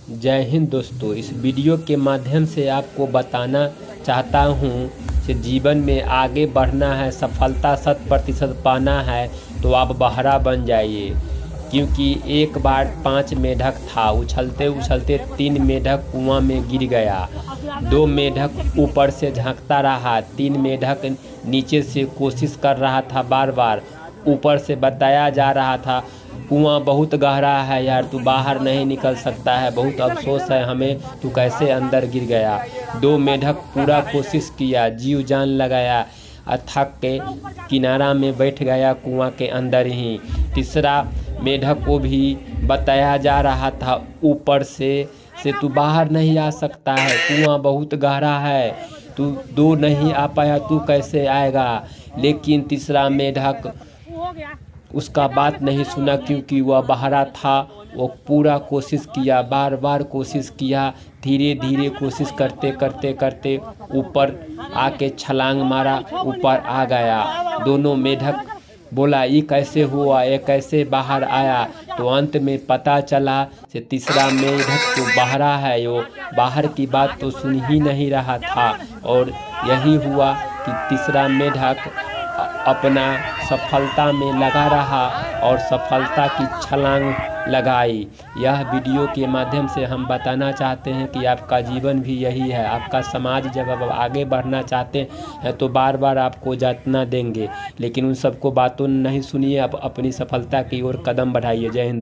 जय हिंद दोस्तों। इस वीडियो के माध्यम से आपको बताना चाहता हूँ कि जीवन में आगे बढ़ना है, सफलता 100% पाना है तो आप बहरा बन जाइए। क्योंकि एक बार 5 मेढक था, उछलते उछलते 3 मेढक कुआं में गिर गया। 2 मेढक ऊपर से झांकता रहा, 3 मेढक नीचे से कोशिश कर रहा था। बार बार ऊपर से बताया जा रहा था कुआं बहुत गहरा है यार, तू बाहर नहीं निकल सकता है, बहुत अफसोस है हमें, तू कैसे अंदर गिर गया। 2 मेढक पूरा कोशिश किया, जीव जान लगाया, थक के किनारा में बैठ गया कुआं के अंदर ही। तीसरा मेढक को भी बताया जा रहा था ऊपर से तू बाहर नहीं आ सकता है, कुआं बहुत गहरा है, तू दो नहीं आ पाया, तू कैसे आएगा। लेकिन तीसरा मेढक उसका बात नहीं सुना, क्योंकि वह बहरा था। वो पूरा कोशिश किया, बार बार कोशिश किया, धीरे धीरे कोशिश करते करते करते ऊपर आके छलांग मारा, ऊपर आ गया। दोनों मेढक बोला ये कैसे हुआ, ये कैसे बाहर आया। तो अंत में पता चला कि तीसरा मेढक तो बहरा है, वो बाहर की बात तो सुन ही नहीं रहा था। और यही हुआ कि तीसरा मेढक अपना सफलता में लगा रहा और सफलता की छलांग लगाई। यह वीडियो के माध्यम से हम बताना चाहते हैं कि आपका जीवन भी यही है। आपका समाज जब आप आगे बढ़ना चाहते हैं तो बार बार आपको यातना देंगे, लेकिन उन सबको बातों नहीं सुनिए, आप अपनी सफलता की ओर कदम बढ़ाइए। जय हिंद।